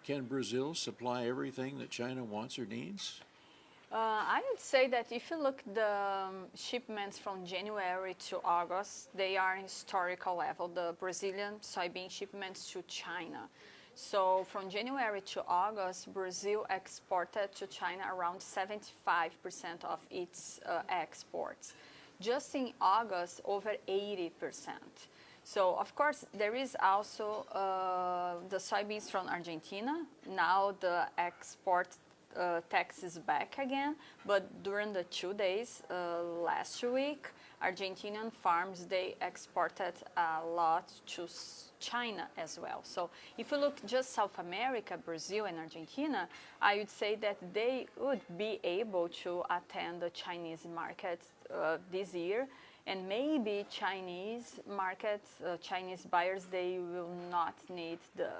Can Brazil supply everything that China wants or needs? I would say that if you look the shipments from January to August, they are historical level, the Brazilian soybean shipments to China. So from January to August, Brazil exported to China around 75% of its exports. Just in August, over 80%. So of course, there is also the soybeans from Argentina. Now the export tax is back again, but during the 2 days last week, Argentinian farms, they exported a lot to China as well. So if you look just South America, Brazil and Argentina, I would say that they would be able to attend the Chinese market this year, and maybe Chinese markets, Chinese buyers, they will not need the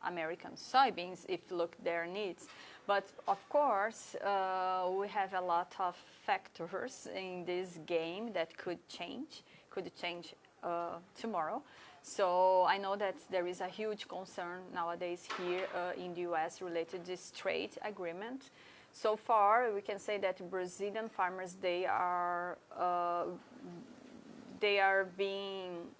American soybeans if you look their needs. But of course, we have a lot of factors in this game that could change tomorrow. So I know that there is a huge concern nowadays here in the US related to this trade agreement. So far, we can say that Brazilian farmers, they are being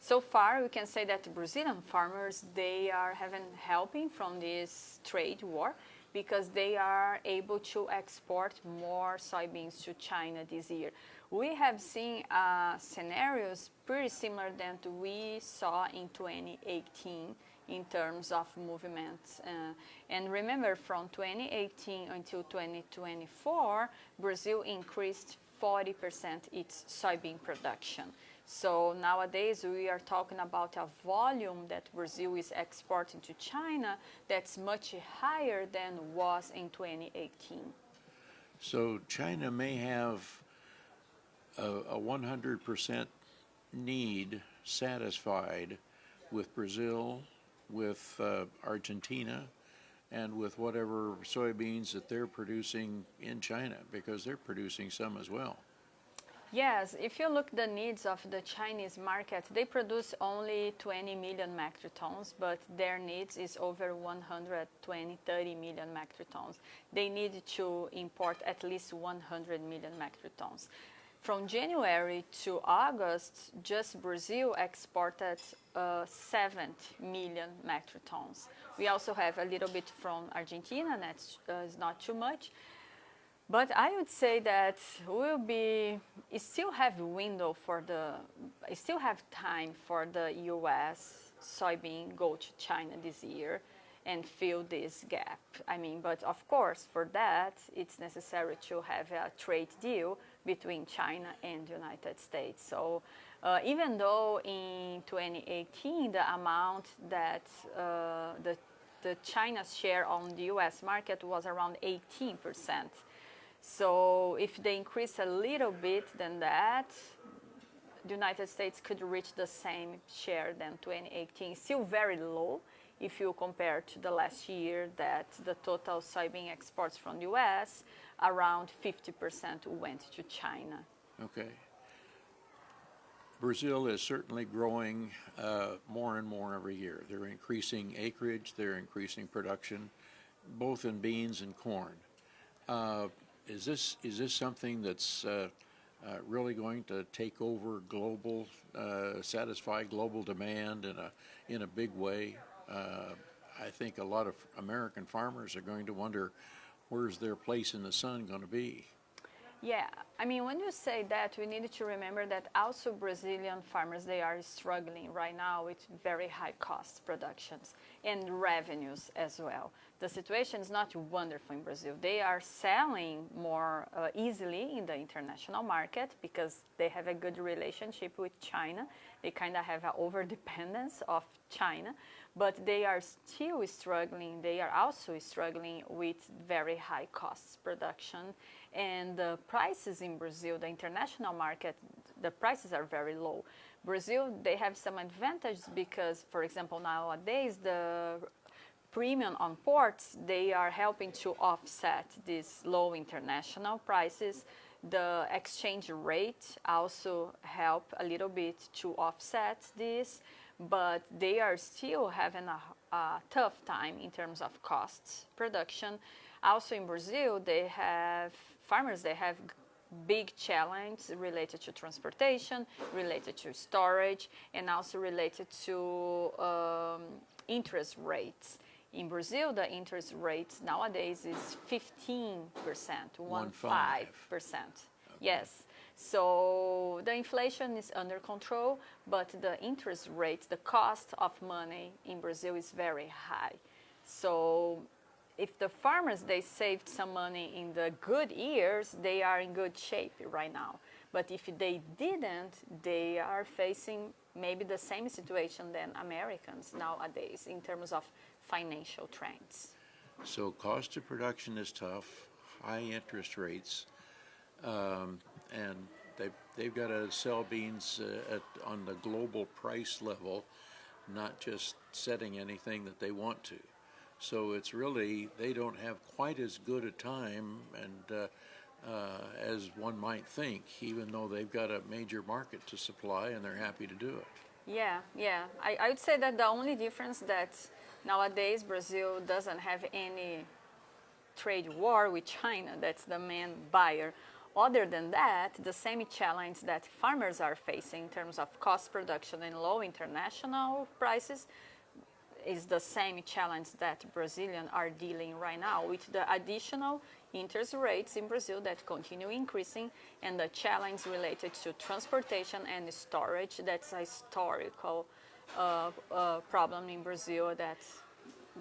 so far, we can say that Brazilian farmers, they are helping from this trade war because they are able to export more soybeans to China this year. We have seen scenarios pretty similar than we saw in 2018 in terms of movements. And remember, from 2018 until 2024, Brazil increased 40% its soybean production. So nowadays we are talking about a volume that Brazil is exporting to China that's much higher than was in 2018. So China may have a 100% need satisfied with Brazil, with Argentina, and with whatever soybeans that they're producing in China, because they're producing some as well. Yes, if you look the needs of the Chinese market, they produce only 20 million metric tons, but their needs is over 120, 30 million metric tons. They need to import at least 100 million metric tons. From January to August, just Brazil exported 7 million metric tons. We also have a little bit from Argentina, that's not too much. But I would say that still have time for the U.S. soybean go to China this year and fill this gap. I mean, but of course, for that, it's necessary to have a trade deal between China and the United States. So even though in 2018, the amount that the China's share on the U.S. market was around 18%. So if they increase a little bit than that, the United States could reach the same share than 2018. Still very low if you compare to the last year that the total soybean exports from the U.S., around 50% went to China. Okay. Brazil is certainly growing more and more every year. They're increasing acreage, they're increasing production, both in beans and corn. Is this something that's really going to take over global, satisfy global demand in a big way? I think a lot of American farmers are going to wonder, where's their place in the sun going to be? Yeah, I mean, when you say that, we need to remember that also Brazilian farmers, they are struggling right now with very high cost productions and revenues as well. The situation is not wonderful in Brazil. They are selling more easily in the international market because they have a good relationship with China. They kind of have an over-dependence of China, but they are still struggling. They are also struggling with very high costs production. And the prices in Brazil, the international market, the prices are very low. Brazil, they have some advantages because, for example, nowadays, the premium on ports, they are helping to offset these low international prices. The exchange rate also help a little bit to offset this. but they are still having a tough time in terms of costs, production. Also in Brazil, farmers have big challenges related to transportation, related to storage, and also related to interest rates. In Brazil, the interest rate nowadays is 15%, 15%. Yes. So the inflation is under control, but the interest rates, the cost of money in Brazil is very high. So if the farmers, they saved some money in the good years, they are in good shape right now. But if they didn't, they are facing maybe the same situation than Americans nowadays in terms of financial trends. So cost of production is tough, high interest rates, and they've got to sell beans on the global price level, not just setting anything that they want to. So it's really, they don't have quite as good a time and as one might think, even though they've got a major market to supply and they're happy to do it. Yeah. I would say that the only difference that nowadays Brazil doesn't have any trade war with China, that's the main buyer. Other than that, the same challenge that farmers are facing in terms of cost production and low international prices is the same challenge that Brazilians are dealing right now with the additional interest rates in Brazil that continue increasing and the challenge related to transportation and storage. That's a historical problem in Brazil that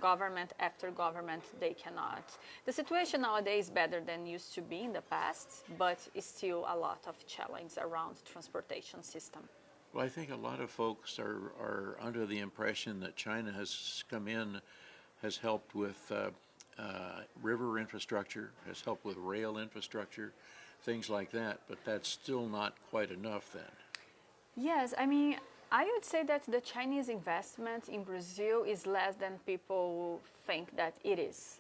government after government, they cannot. The situation nowadays is better than used to be in the past, but it's still a lot of challenge around transportation system. Well, I think a lot of folks are under the impression that China has come in, has helped with river infrastructure, has helped with rail infrastructure, things like that, but that's still not quite enough then. Yes, I mean, I would say that the Chinese investment in Brazil is less than people think that it is.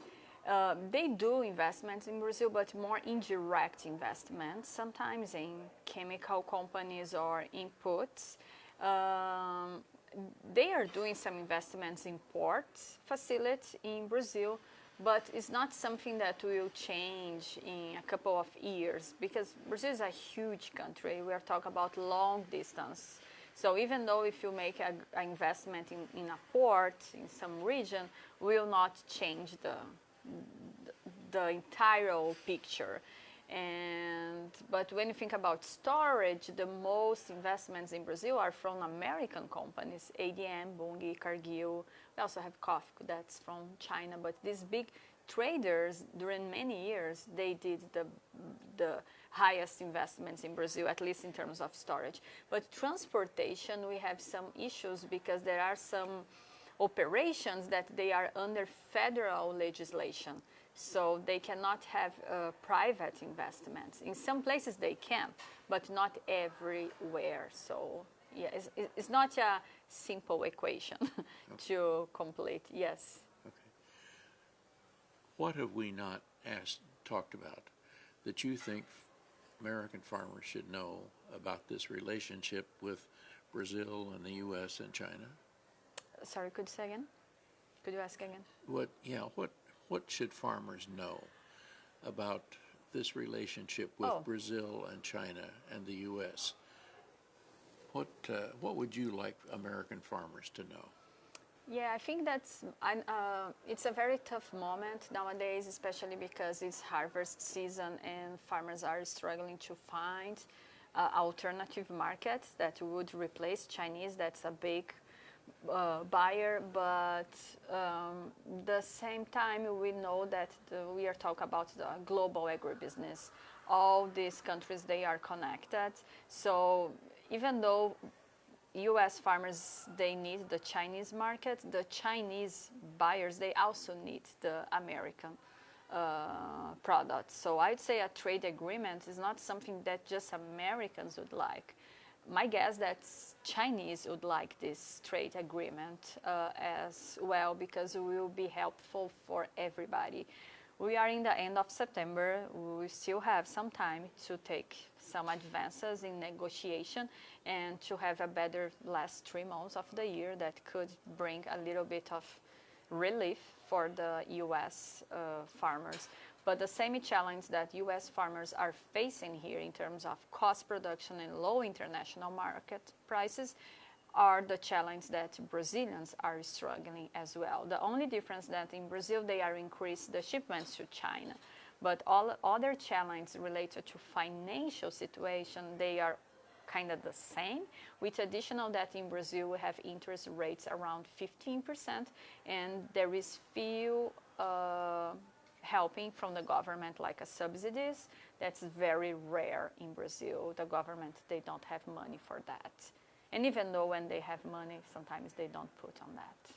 They do investments in Brazil, but more indirect investments, sometimes in chemical companies or inputs. They are doing some investments in ports facilities in Brazil, but it's not something that will change in a couple of years because Brazil is a huge country. We are talking about long distance. So even though if you make an investment in a port in some region, will not change the entire picture. But when you think about storage, the most investments in Brazil are from American companies, ADM, Bunge, Cargill. We also have Kofco, that's from China. But these big traders, during many years, they did the highest investments in Brazil, at least in terms of storage. But transportation, we have some issues because there are some operations that they are under federal legislation. So they cannot have private investments. In some places they can, but not everywhere. So yeah, it's not a simple equation to complete, yes. Okay. What have we not talked about that you think American farmers should know about this relationship with Brazil and the U.S. and China? Sorry, could you say again? Could you ask again? What should farmers know about this relationship with Brazil and China and the U.S.? What would you like American farmers to know? Yeah, I think it's a very tough moment nowadays, especially because it's harvest season and farmers are struggling to find alternative markets that would replace Chinese. That's a big buyer, but the same time we know that we are talking about the global agribusiness. All these countries, they are connected. So even though U.S. farmers, they need the Chinese market, the Chinese buyers, they also need the American products. So I'd say a trade agreement is not something that just Americans would like. My guess that Chinese would like this trade agreement as well because it will be helpful for everybody. We are in the end of September. We still have some time to take some advances in negotiation and to have a better last 3 months of the year that could bring a little bit of relief for the U.S. Farmers. But the same challenge that U.S. farmers are facing here in terms of cost production and low international market prices are the challenge that Brazilians are struggling as well. The only difference that in Brazil they are increased the shipments to China, but all other challenges related to financial situation, they are kind of the same, with additional that in Brazil we have interest rates around 15%, and there is few helping from the government like a subsidies. That's very rare in Brazil. The government, they don't have money for that. And even though when they have money, sometimes they don't put on that.